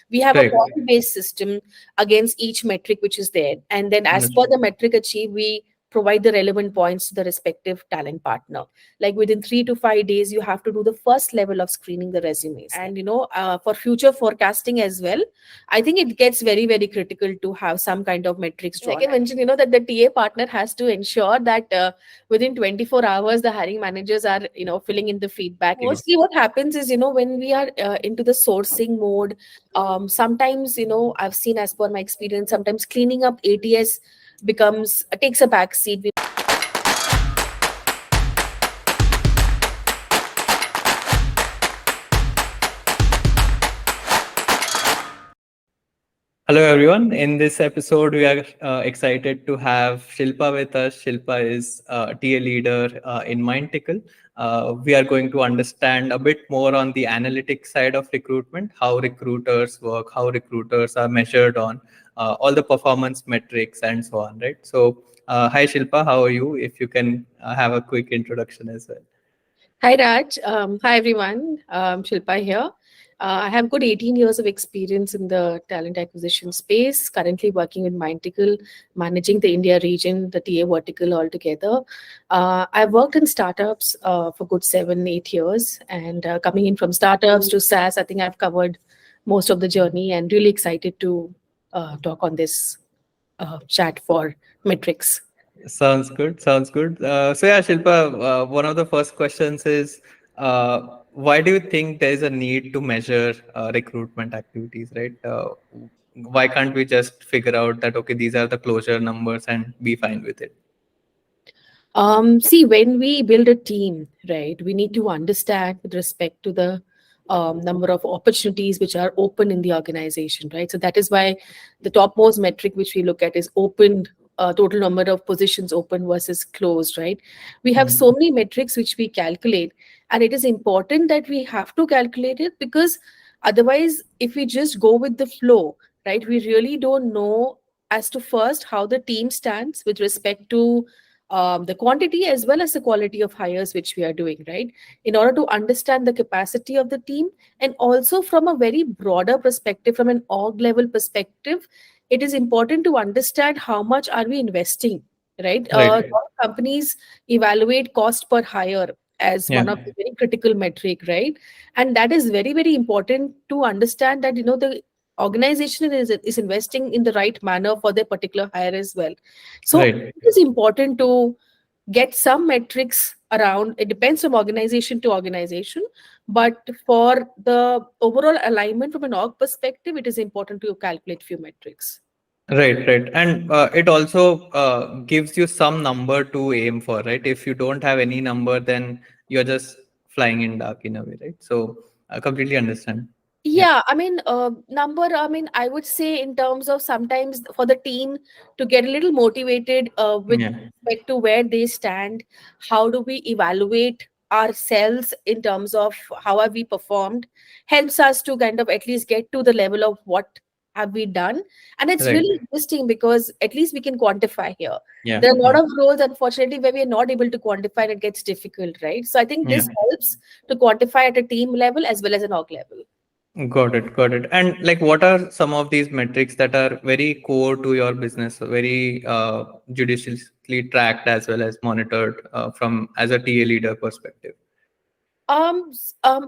We have a Right. point-based system against each metric which is there. And then as per Understood. the metric achieved, we provide the relevant points to the respective talent partner. Like within 3 to 5 days, you have to do the first level of screening the resumes. And, for future forecasting as well, I think it gets very, very critical to have some kind of metrics drawn. Like I mentioned, that the TA partner has to ensure that within 24 hours, the hiring managers are, filling in the feedback. Mostly what happens is, when we are into the sourcing mode, sometimes, I've seen as per my experience, sometimes cleaning up ATS takes a back seat. Hello, everyone. In this episode, we are excited to have Shilpa with us. Shilpa is a TA leader in Mindtickle. We are going to understand a bit more on the analytics side of recruitment, how recruiters work, how recruiters are measured on all the performance metrics and so on, right? So, hi, Shilpa, how are you? If you can have a quick introduction as well. Hi Raj. Hi everyone. Shilpa here. I have good 18 years of experience in the talent acquisition space. Currently working with Mindtickle, managing the India region, the TA vertical altogether. I've worked in startups for good 7, 8 years, and coming in from startups to SaaS, I think I've covered most of the journey, and really excited to talk on this chat for metrics. Sounds good. Sounds good. So yeah, Shilpa, one of the first questions is, why do you think there is a need to measure recruitment activities, right? Why can't we just figure out that, okay, these are the closure numbers and be fine with it? See, when we build a team, right, we need to understand with respect to the number of opportunities which are open in the organization, right? So that is why the topmost metric which we look at is open, total number of positions open versus closed, right? We have Mhm. so many metrics which we calculate, and it is important that we have to calculate it, because otherwise, if we just go with the flow, right, we really don't know as to first how the team stands with respect to the quantity as well as the quality of hires which we are doing, right? In order to understand the capacity of the team, and also from a very broader perspective, from an org level perspective, it is important to understand how much are we investing, right? A Right. lot of companies evaluate cost per hire as Yeah. one of the very critical metric, right? And that is very, very important to understand that, the organization is investing in the right manner for their particular hire as well. So Right. it is important to get some metrics around. It depends from organization to organization, but for the overall alignment from an org perspective, it is important to calculate few metrics. Right, right. And it also gives you some number to aim for, right? If you don't have any number, then you're just flying in dark in a way, right? So I completely understand. Yeah. Yeah, I mean, I would say in terms of sometimes for the team to get a little motivated with Yeah. respect to where they stand, how do we evaluate ourselves in terms of how have we performed, helps us to kind of at least get to the level of what have we done. And it's Right. really interesting because at least we can quantify here. Yeah. There are a lot Yeah. of roles, unfortunately, where we are not able to quantify and it gets difficult, right? So I think Yeah. this helps to quantify at a team level as well as an org level. Got it. Got it. And like, what are some of these metrics that are very core to your business, very judiciously tracked as well as monitored from as a TA leader perspective?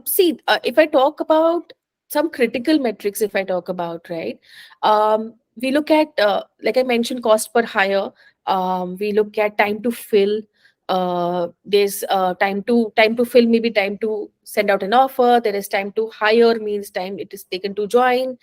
See, if I talk about some critical metrics, if I talk about, right, we look at, like I mentioned, cost per hire. We look at time to fill. There's time to fill, maybe time to send out an offer. There is time to hire, means time it is taken to join.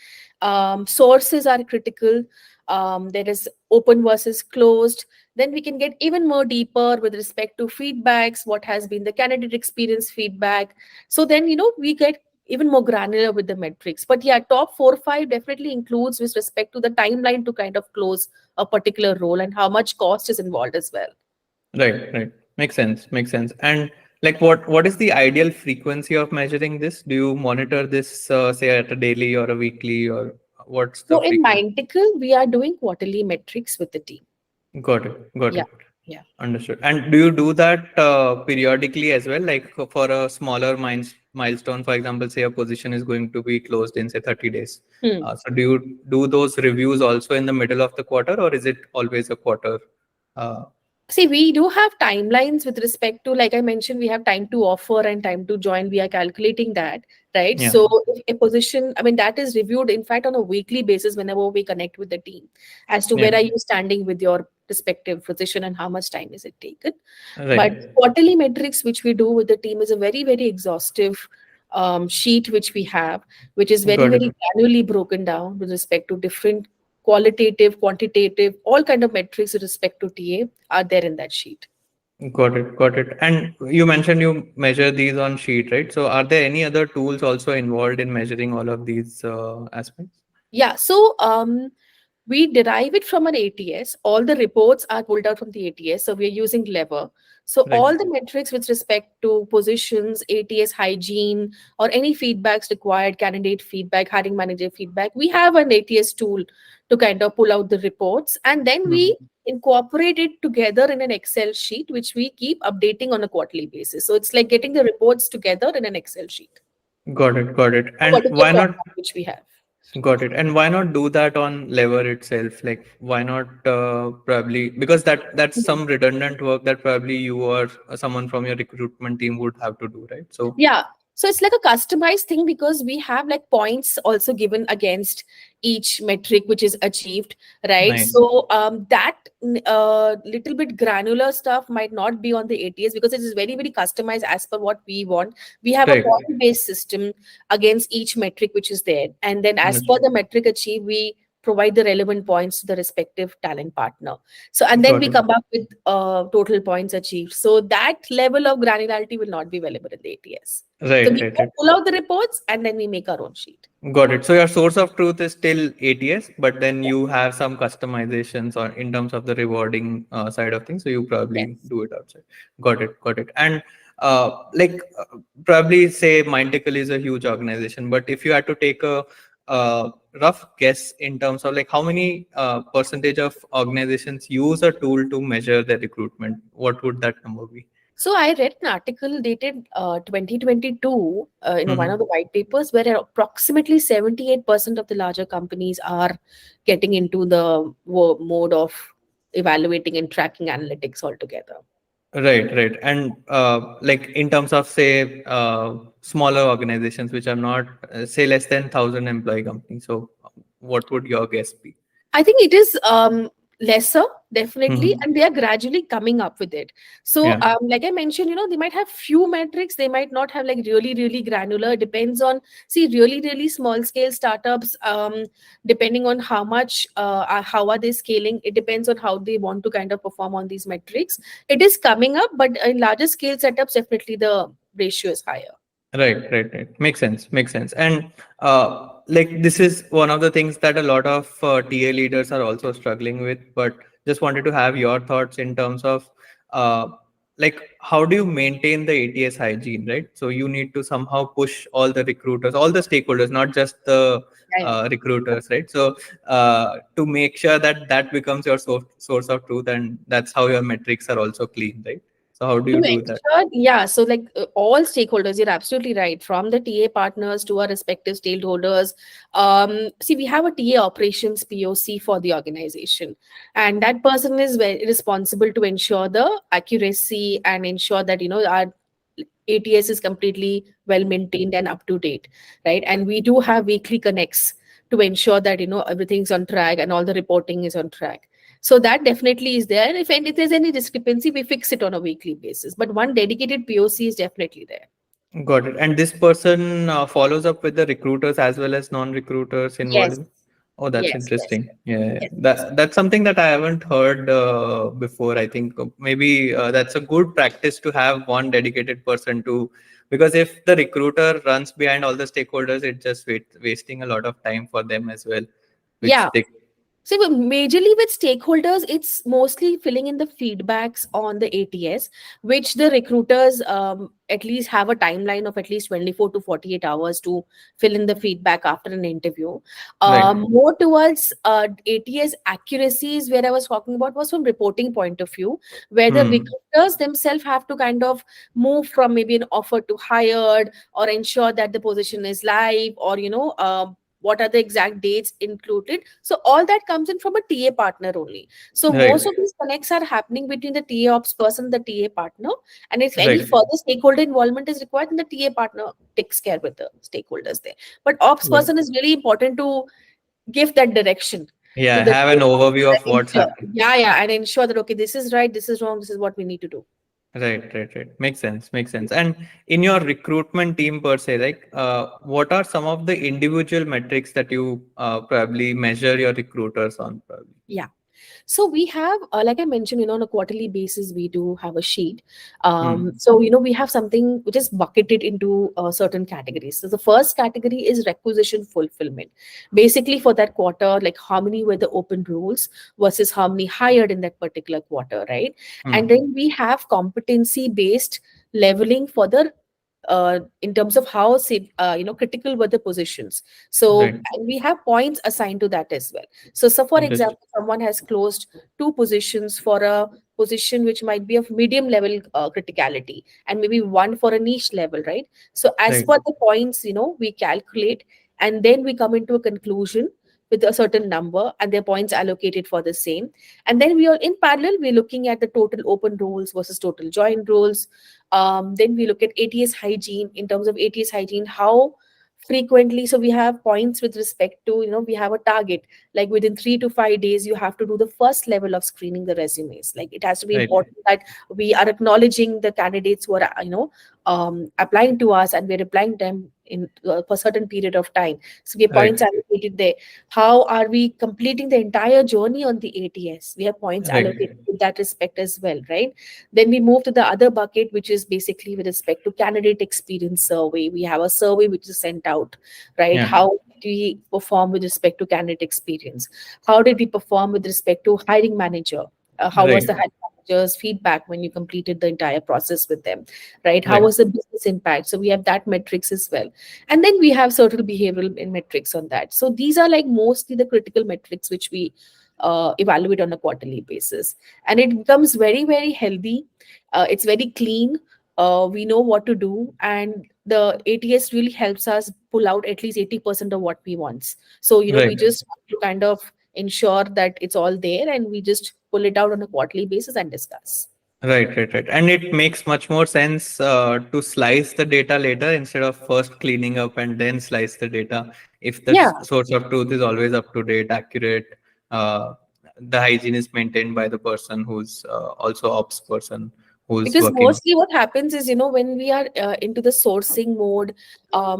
Sources are critical. There is open versus closed. Then we can get even more deeper with respect to feedbacks, what has been the candidate experience feedback. So then, we get even more granular with the metrics. But yeah, top 4 or 5 definitely includes with respect to the timeline to kind of close a particular role and how much cost is involved as well. Right, right. Makes sense. Makes sense. And like, what is the ideal frequency of measuring this? Do you monitor this, say, at a daily or a weekly, or what's the So in frequency? Mindtickle, we are doing quarterly metrics with the team. Got it. Got Yeah. it. Yeah. Understood. And do you do that periodically as well? Like for a smaller milestone, for example, say a position is going to be closed in say 30 days. Hmm. So do you do those reviews also in the middle of the quarter, or is it always a quarter? Uh, See, we do have timelines with respect to, like I mentioned, we have time to offer and time to join. We are calculating that, right? yeah. So, if a position, I mean, that is reviewed, in fact, on a weekly basis whenever we connect with the team as to Yeah. where are you standing with your respective position and how much time is it taken. But Right. quarterly metrics, which we do with the team, is a very, very exhaustive sheet which we have, which is very, Got it. very granularly broken down with respect to different qualitative, quantitative, all kind of metrics with respect to TA are there in that sheet. Got it. Got it. And you mentioned you measure these on sheet, right? So are there any other tools also involved in measuring all of these aspects? Yeah, so we derive it from an ATS. All the reports are pulled out from the ATS. So we are using Lever. So Right. all the metrics with respect to positions, ATS hygiene, or any feedbacks required, candidate feedback, hiring manager feedback, we have an ATS tool to kind of pull out the reports. And then we Mhm. incorporate it together in an Excel sheet, which we keep updating on a quarterly basis. So it's like getting the reports together in an Excel sheet, Got it. Got it. a And particular why not? format which we have. Got it. And why not do that on Lever itself? Like, why not probably because that's some redundant work that probably you or someone from your recruitment team would have to do, right? So, Yeah. So it's like a customized thing because we have like points also given against each metric which is achieved, right? nice. So that little bit granular stuff might not be on the ATS because it is very, very customized as per what we want. We have a Right. point-based system against each metric which is there. And then as per Understood. the metric achieved, we provide the relevant points to the respective talent partner. So, and then Got we it. come up with total points achieved. So that level of granularity will not be available in the ATS. So Right. we Right. Right. pull out the reports and then we make our own sheet. Got it. So your source of truth is still ATS, but then you have some customizations on in terms of the rewarding side of things. So you probably Yes. do it outside. Got it. Got it. And like probably say Mindtickle is a huge organization, but if you had to take a rough guess in terms of like how many percentage of organizations use a tool to measure their recruitment, what would that number be? So I read an article dated 2022 in one of the Mhm. white papers where approximately 78% of the larger companies are getting into the mode of evaluating and tracking analytics altogether. Right, right. And like in terms of say smaller organizations which are not say less than 1,000 employee companies. So what would your guess be? I think it is lesser, definitely, Mhm. and they are gradually coming up with it. So, Yeah. like I mentioned, they might have few metrics. They might not have like really, really granular. It depends on, see, really, really small scale startups. Depending on how much, how are they scaling? It depends on how they want to kind of perform on these metrics. It is coming up, but in larger scale setups, definitely the ratio is higher. Right, right, right. Makes sense. Makes sense. And like this is one of the things that a lot of TA leaders are also struggling with. But just wanted to have your thoughts in terms of uh, like how do you maintain the ATS hygiene, right? So you need to somehow push all the recruiters, all the stakeholders, not just the Yeah, yeah. recruiters, right? So to make sure that that becomes your source of truth, and that's how your metrics are also clean, right? So how do To you do that? ensure, yeah, so like all stakeholders, you're absolutely right, from the TA partners to our respective stakeholders. See, we have a TA operations POC for the organization, and that person is very responsible to ensure the accuracy and ensure that our ATS is completely well maintained and up to date, right? And we do have weekly connects to ensure that everything's on track and all the reporting is on track. So that definitely is there. If there's any discrepancy, we fix it on a weekly basis. But one dedicated POC is definitely there. Got it. And this person follows up with the recruiters as well as non-recruiters involved Yes, in. Oh, that's yes, yes, interesting. Yeah, yeah. yes, yes. That's something that I haven't heard before. I think maybe that's a good practice to have one dedicated person to, because if the recruiter runs behind all the stakeholders, it just wasting a lot of time for them as well, which Yeah. they. So majorly with stakeholders, it's mostly filling in the feedbacks on the ATS, which the recruiters at least have a timeline of at least 24 to 48 hours to fill in the feedback after an interview. Right. More towards ATS accuracies, where I was talking about was from reporting point of view, where the Hmm. recruiters themselves have to kind of move from maybe an offer to hired, or ensure that the position is live, or what are the exact dates included. So all that comes in from a TA partner only. So Right. most of these connects are happening between the TA ops person, the TA partner, and if any Right. further stakeholder involvement is required, then the TA partner takes care with the stakeholders there. But ops Right. person is really important to give that direction to Yeah, the have an TA partner overview of and what's ensure, happening. yeah, and ensure that okay, this is right, this is wrong, this is what we need to do. Right, right, right. Makes sense. Makes sense. And in your recruitment team per se, like, what are some of the individual metrics that you probably measure your recruiters on? Probably. Yeah. So we have, like I mentioned, on a quarterly basis, we do have a sheet. Hmm. So, we have something which is bucketed into certain categories. So the first category is requisition fulfillment. Basically, for that quarter, like how many were the open roles versus how many hired in that particular quarter, right? And Hmm. then we have competency based leveling for the in terms of how critical were the positions. So Right. and we have points assigned to that as well. So for Understood. example, someone has closed two positions for a position which might be of medium level criticality, and maybe one for a niche level, right? So as Right. per the points, we calculate, and then we come into a conclusion with a certain number, and their points allocated for the same. And then we are in parallel, we're looking at the total open roles versus total joined roles. Then we look at ATS hygiene. In terms of ATS hygiene, how frequently, so we have points with respect to, we have a target, like within 3 to 5 days you have to do the first level of screening the resumes. Like it has to be Right. important that we are acknowledging the candidates who are applying to us, and we're replying them in for certain period of time. So we have points Right. allocated there. How are we completing the entire journey on the ATS? We have points allocated Right. in that respect as well, right? Then we move to the other bucket, which is basically with respect to candidate experience survey. We have a survey which is sent out, right? Yeah. How do we perform with respect to candidate experience? How did we perform with respect to hiring manager? How was the Right. hiring manager's feedback when you completed the entire process with them, right? How Right. was the business impact? So we have that metrics as well. And then we have certain behavioral metrics on that. So these are like mostly the critical metrics which we evaluate on a quarterly basis, and it becomes very very healthy. It's very clean. We know what to do, and the ATS really helps us pull out at least 80% of what we want. So we Right. just have to kind of ensure that it's all there, and we just pull it out on a quarterly basis and discuss. Right, right, right. And it makes much more sense to slice the data later instead of first cleaning up and then slice the data. If the Yeah, source of truth is always up to date, accurate, uh, the hygiene is maintained by the person who's also ops person who's because working. mostly what happens is, when we are into the sourcing mode,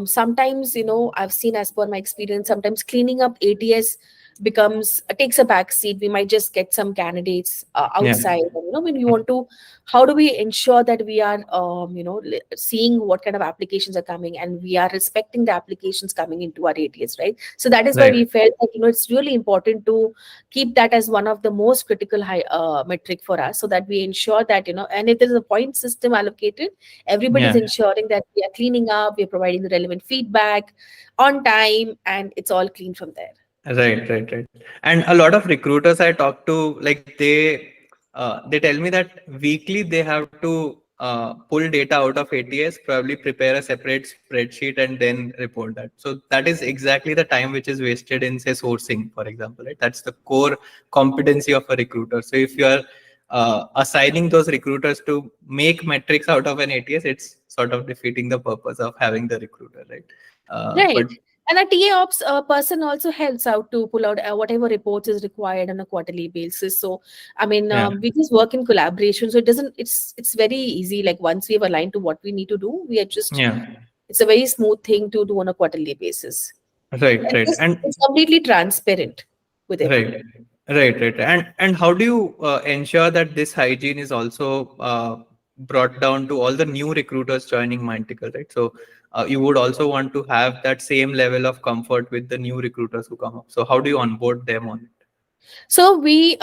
sometimes, I've seen, as per my experience, sometimes cleaning up ATS becomes takes a back seat. We might just get some candidates Yeah, outside, and, when we want to, how do we ensure that we are seeing what kind of applications are coming, and we are respecting the applications coming into our ATS, right? So that is why we right. felt that, it's really important to keep that as one of the most critical metric for us, so that we ensure that, and if there is a point system allocated, everybody is Yeah. ensuring that we are cleaning up, we are providing the relevant feedback on time, and it's all clean from there. Right, right, right. And a lot of recruiters I talk to, like they tell me that weekly they have to pull data out of ATS, probably prepare a separate spreadsheet and then report that. So that is exactly the time which is wasted in, say, sourcing, for example, right? That's the core competency of a recruiter. So if you are assigning those recruiters to make metrics out of an ATS, it's sort of defeating the purpose of having the recruiter, right? But Right. And a TA ops person also helps out to pull out whatever reports is required on a quarterly basis. So, I mean, yeah, we just work in collaboration. So it's very easy. Like once we've aligned to what we need to do, we are just, yeah. it's a very smooth thing to do on a quarterly basis. Right, And right. it's completely transparent with Right, everybody. right. And how do you ensure that this hygiene is also brought down to all the new recruiters joining Mindtickle, right? So you would also want to have that same level of comfort with the new recruiters who come up. So how do you onboard them on it? So we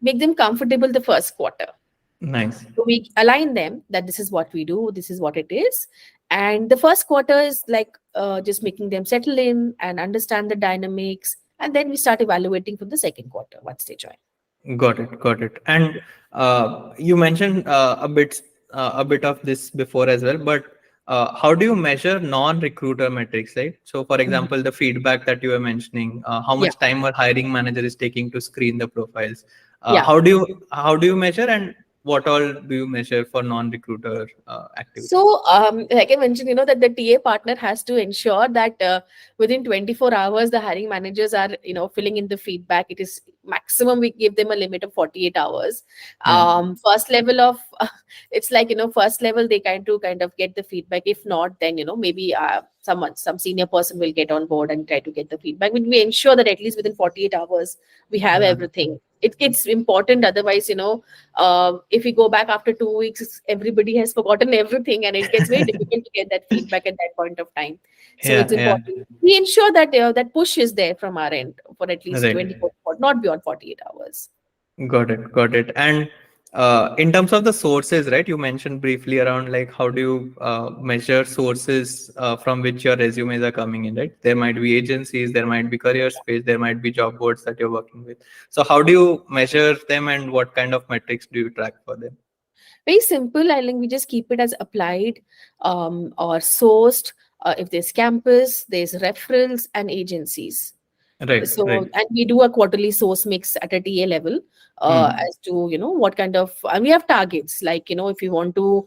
make them comfortable the first quarter. Nice. So we align them that this is what we do, this is what it is. And the first quarter is like just making them settle in and understand the dynamics. And then we start evaluating from the second quarter once they join. Got it. Got it. And you mentioned a bit of this before as well, but how do you measure non-recruiter metrics, right? So, for Mhm. example, the feedback that you were mentioning, how Yeah, much time a hiring manager is taking to screen the profiles. yeah. How do you measure, and what all do you measure for non-recruiter activities? So, like I mentioned, that the TA partner has to ensure that within 24 hours, the hiring managers are, filling in the feedback. It is maximum we give them a limit of 48 hours. Yeah. First level of, it's like, first level, they kind of get the feedback. If not, then, maybe some senior person will get on board and try to get the feedback. But we ensure that at least within 48 hours, we have Yeah. everything. It's important. Otherwise, if we go back after 2 weeks, everybody has forgotten everything, and it gets very difficult to get that feedback at that point of time. So Yeah. it's Yeah. important we ensure that that push is there from our end for at least Right. 24, not beyond 48 hours. Got it, got it. And in terms of the sources, right? You mentioned briefly around like how do you measure sources from which your resumes are coming in, right? There might be agencies, there might be career space, there might be job boards that you're working with. So how do you measure them, and what kind of metrics do you track for them? Very simple. I think we just keep it as applied or sourced. If there's campus, there's referrals and agencies. Right, So, right, and we do a quarterly source mix at a TA level hmm, as to, what kind of, and we have targets like, if you want to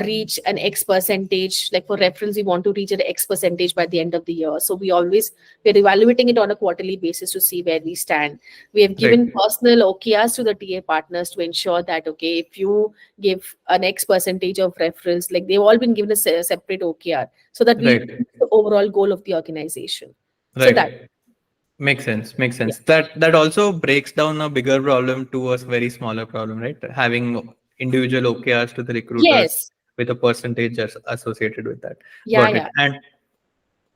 reach an X percentage, like for reference, we want to reach an X percentage by the end of the year. So we're evaluating it on a quarterly basis to see where we stand. We have right, given personal OKRs to the TA partners to ensure that, okay, if you give an X percentage of referrals, like they've all been given a separate OKR so that we right, reach the overall goal of the organization. So that, right. Makes sense. Makes yeah. sense. That also breaks down a bigger problem to a very smaller problem, right? Having individual OKRs to the recruiters Yes. with a percentage associated with that. Yeah, Got yeah. it. And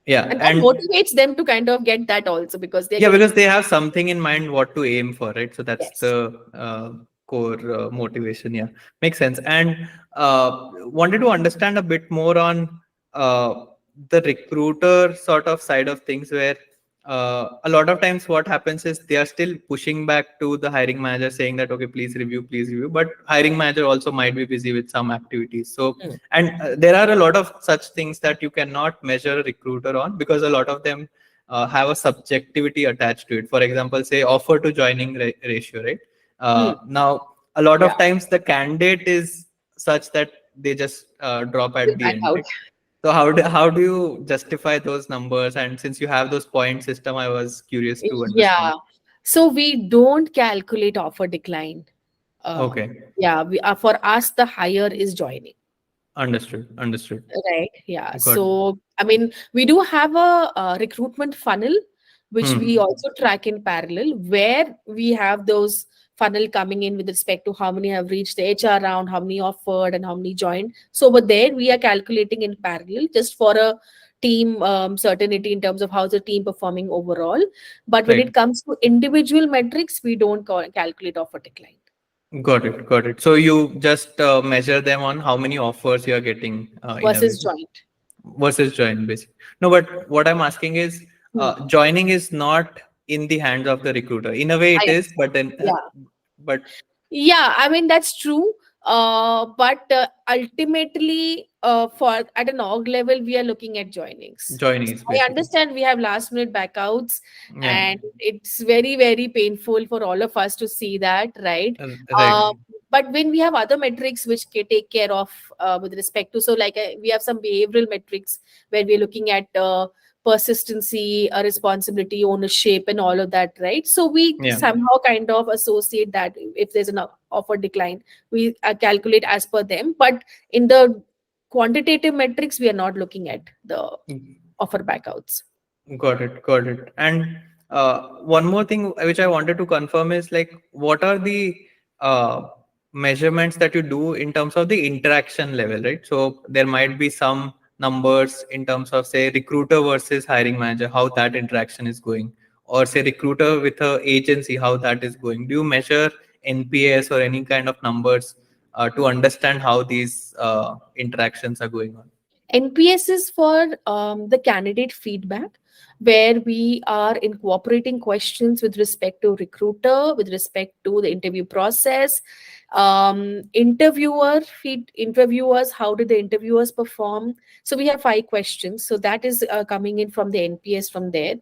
yeah, And that and motivates them to kind of get that also because they're yeah, getting. because they have something in mind what to aim for, right? So that's Yes. the core motivation. Yeah, makes sense. And wanted to understand a bit more on the recruiter sort of side of things, where a lot of times what happens is they are still pushing back to the hiring manager saying that okay, please review, but hiring manager also might be busy with some activities. So Mm. and there are a lot of such things that you cannot measure a recruiter on, because a lot of them have a subjectivity attached to it. For example, say offer to joining ratio, right? Mm. Now, a lot Yeah. of times the candidate is such that they just drop They at the back end, out. right? So how do you justify those numbers? And since you have those point system, I was curious to understand. Yeah. So we don't calculate offer decline. Uh, Okay, yeah. For us, the higher is joining. understood, understood. Right. Yeah. Got it. So, I mean, we do have a, recruitment funnel, which we Hmm. also track in parallel, where we have those funnel coming in with respect to how many have reached the HR round, how many offered, and how many joined. So, over there, we are calculating in parallel just for a team certainty in terms of how's the team performing overall. But when it Right. comes to individual metrics, we don't calculate offer decline Got it. Got it. So you just measure them on how many offers you are getting in a versus way. joint. Versus join, basically. No, but what I'm asking is Hmm. joining is not in the hands of the recruiter. In a way I it is, understand. but then Yeah. but Yeah, I mean that's true. But ultimately, for at an org level, we are looking at joinings. joining is I basically, understand we have last minute backouts, yeah, and it's very very painful for all of us to see that, right? right, Uh, but when we have other metrics which take care of with respect to, so like we have some behavioral metrics where we're looking at persistency, responsibility, ownership, and all of that, right? So we yeah. somehow kind of associate that if there's an offer decline, we calculate as per them. But in the quantitative metrics, we are not looking at the offer backouts. Got it, got it. And one more thing which I wanted to confirm is like, what are the uh, measurements that you do in terms of the interaction level, right? So there might be some numbers in terms of say recruiter versus hiring manager, how that interaction is going. or say recruiter with a agency, how that is going? Do you measure NPS or any kind of numbers to understand how these interactions are going on? NPS is for the candidate feedback, where we are incorporating questions with respect to recruiter, with respect to the interview process, interviewers. How did the interviewers perform? So we have five questions. So that is coming in from the NPS from there.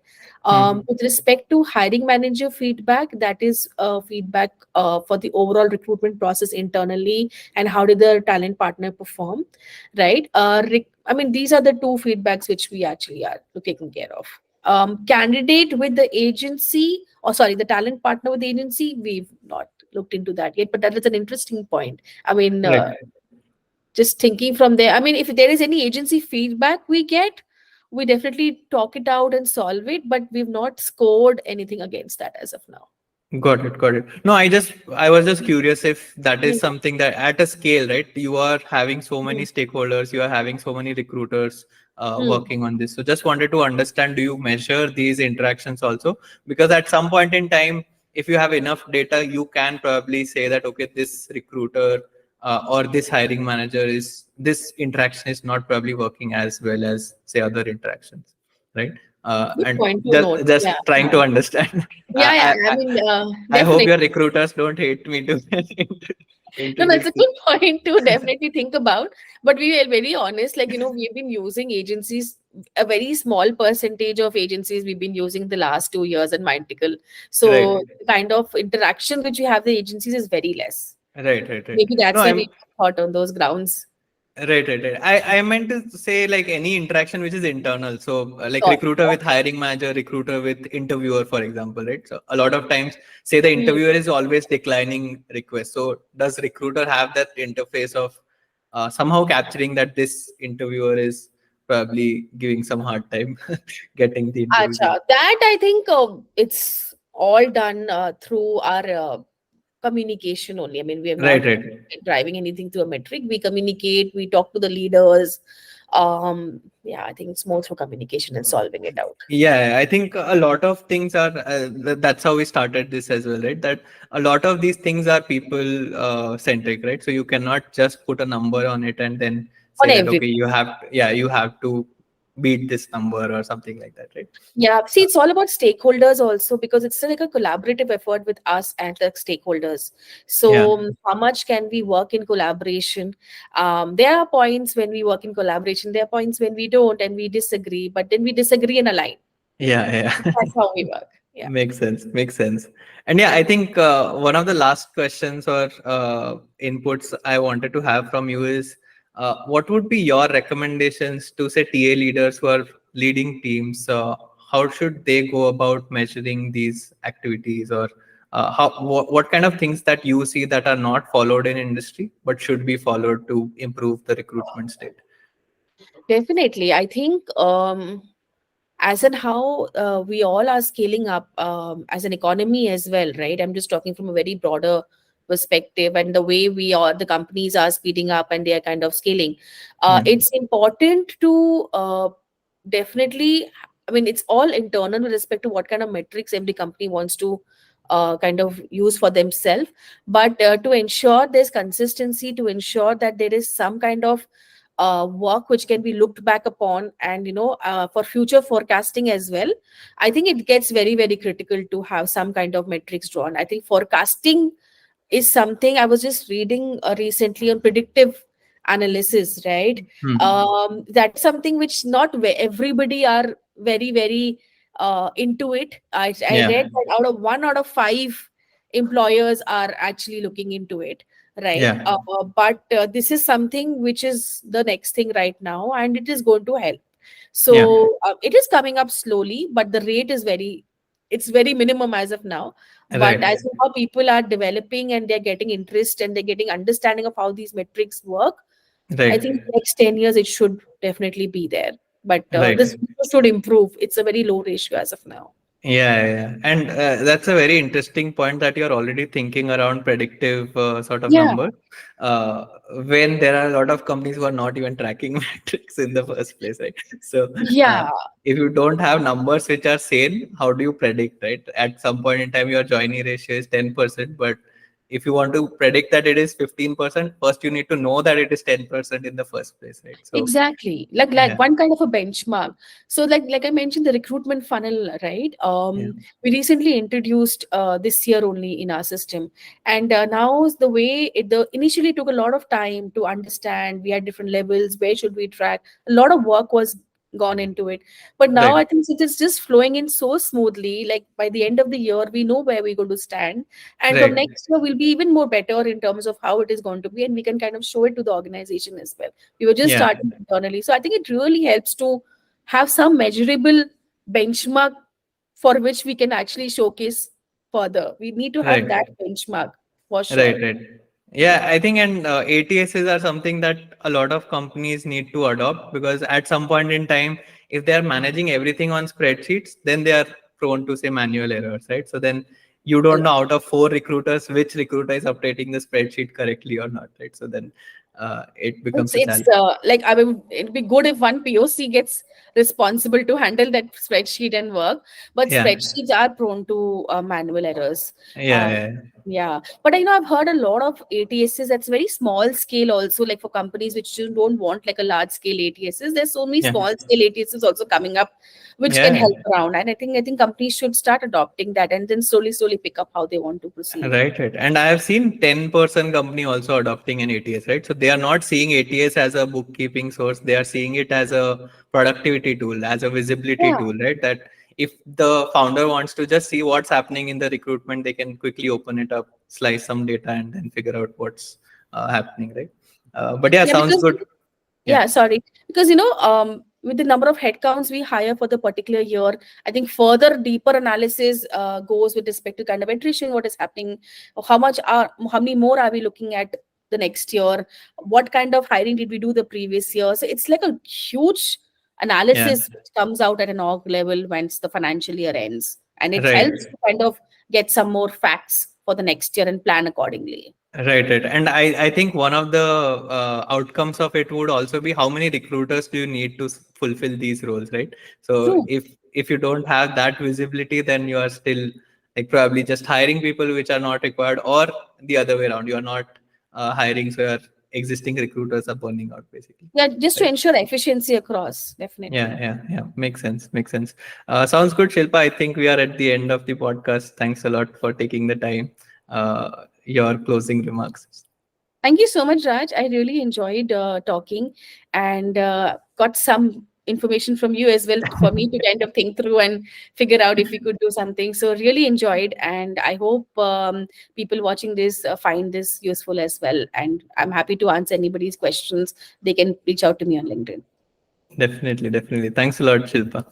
Hmm. With respect to hiring manager feedback, that is feedback for the overall recruitment process internally, and how did the talent partner perform, right? I mean, these are the two feedbacks which we actually are taking care of. Candidate with the agency, or sorry, the talent partner with the agency, we've not looked into that yet, but that is an interesting point. I mean, Right. just thinking from there, I mean, if there is any agency feedback we get, we definitely talk it out and solve it, but we've not scored anything against that as of now. Got it. Got it. No, I was just curious if that is Mm, something that at a scale, right? You are having so many mm, stakeholders, you are having so many recruiters mm. working on this. So just wanted to understand, do you measure these interactions also? Because at some point in time, if you have enough data, you can probably say that, okay, this recruiter or this hiring manager this interaction is not probably working as well as say other interactions, right? Good And point to note. just Yeah. trying to understand. Yeah, yeah. I I, mean, I hope definitely. your recruiters don't hate me to get No, into that's a this. good point to definitely think about. But we are very honest, like, we've been using agencies, a very small percentage of agencies we've been using the last 2 years in Mindtical. Right, So the kind of interaction which we have with the agencies is very less. right. Maybe No, that's why we I'm thought on those grounds. right. I meant to say like any interaction which is internal. So like Sure. recruiter with hiring manager, recruiter with interviewer, for example, right? So a lot of times, say the Hmm. interviewer is always declining requests. So does recruiter have that interface of somehow capturing that this interviewer is probably giving some hard time getting the interview? Acha, that I think it's all done through our communication only. I mean, we are not Right. driving anything to a metric. We communicate, we talk to the leaders. Yeah, I think it's more through communication and solving it out. Yeah, I think a lot of things are. That's how we started this as well, right? That a lot of these things are people centric, right? So you cannot just put a number on it and then On say that okay, everything. you have to beat this number or something like that, right? Yeah, see, it's all about stakeholders also, because it's like a collaborative effort with us and the stakeholders. Yeah, So, how much can we work in collaboration? There are points when we work in collaboration, there are points when we don't and we disagree, but then we disagree and align. yeah. That's how we work. Yeah. Makes sense. Makes sense. And yeah, I think one of the last questions or inputs I wanted to have from you is what would be your recommendations to say TA leaders who are leading teams? How should they go about measuring these activities, or what kind of things that you see that are not followed in industry but should be followed to improve the recruitment state? Definitely. I think as in how we all are scaling up as an economy as well, right? I'm just talking from a very broader perspective, and the way we are, the companies are speeding up and they are kind of scaling. Hmm. It's important to definitely, I mean, it's all internal with respect to what kind of metrics every company wants to kind of use for themselves. But to ensure there's consistency, to ensure that there is some kind of work which can be looked back upon, and for future forecasting as well, I think it gets very very critical to have some kind of metrics drawn. I think forecasting is something I was just reading recently on predictive analysis, right? Hmm. That is something which not everybody are very very into it. I Yeah, read that out of 1 out of 5 employers are actually looking into it, right? yeah, But this is something which is the next thing right now, and it is going to help. yeah. So it is coming up slowly, but the rate is very, it's very minimum as of now. But Right, as to how people are developing and they're getting interest and they're getting understanding of how these metrics work, I think right, next 10 years it should definitely be there. But right. this should improve. It's a very low ratio as of now. Yeah. And that's a very interesting point that you're already thinking around predictive sort of Yeah, numbers. Uh, when there are a lot of companies who are not even tracking metrics in the first place, right? So, uh, yeah, if you don't have numbers which are sane, how do you predict, right? At some point in time, your joining ratio is 10%, but if you want to predict that it is 15%, first you need to know that it is 10% in the first place, right? So, exactly. Like yeah, one kind of a benchmark. So like I mentioned, the recruitment funnel, right? yeah, We recently introduced this year only in our system, and now is the way the initially took a lot of time to understand. We had different levels. Where should we track? A lot of work was gone into it, but now right, I think it is just flowing in so smoothly. Like by the end of the year, we know where we're going to stand, and from right, next year we'll be even more better in terms of how it is going to be, and we can kind of show it to the organization as well. We were just yeah, starting internally, so I think it really helps to have some measurable benchmark for which we can actually showcase further. We need to have right. that benchmark for sure. Right. Yeah, I think and ATSs are something that a lot of companies need to adopt because at some point in time, if they are managing everything on spreadsheets, then they are prone to say manual errors, right? So then you don't know out of four recruiters which recruiter is updating the spreadsheet correctly or not, right? So then it becomes a It's challenge. like I mean, it'd be good if one POC gets responsible to handle that spreadsheet and work, but Yeah, spreadsheets are prone to manual errors. yeah, Um, yeah, yeah, but I know I've heard a lot of ATSs that's very small scale also, like for companies which don't want like a large scale ATSs. There's so many yeah, small scale ATSs also coming up, which can yeah. help around. And I think companies should start adopting that and then slowly pick up how they want to proceed. Right. And I have seen 10% company also adopting an ATS, right? So they are not seeing ATS as a bookkeeping source. They are seeing it as a productivity tool, as a visibility Yeah. tool, right? That if the founder wants to just see what's happening in the recruitment, they can quickly open it up, slice some data, and then figure out what's happening, right? But yeah, Yeah, sounds because good. Yeah. yeah, sorry. Because with the number of headcounts we hire for the particular year, I think further deeper analysis goes with respect to kind of attrition, what is happening, how many more are we looking at the next year, what kind of hiring did we do the previous year. So it's like a huge Yeah. analysis which comes out at an org level once the financial year ends, and it Right. helps to kind of get some more facts for the next year and plan accordingly. Right. And I think one of the outcomes of it would also be how many recruiters do you need to fulfill these roles, right? So True. if you don't have that visibility, then you are still like probably just hiring people which are not required, or the other way around, you are not hiring, so your existing recruiters are burning out basically. Yeah, just to Right. ensure efficiency across, Yeah, definitely. yeah. Makes sense. Makes sense. Sounds good, Shilpa. I think we are at the end of the podcast. Thanks a lot for taking the time. Your closing remarks. Thank you so much, Raj. I really enjoyed talking and got some information from you as well for me to kind of think through and figure out if we could do something. So, really enjoyed. And I hope people watching this find this useful as well. And I'm happy to answer anybody's questions. They can reach out to me on LinkedIn. Definitely. Thanks a lot, Shilpa.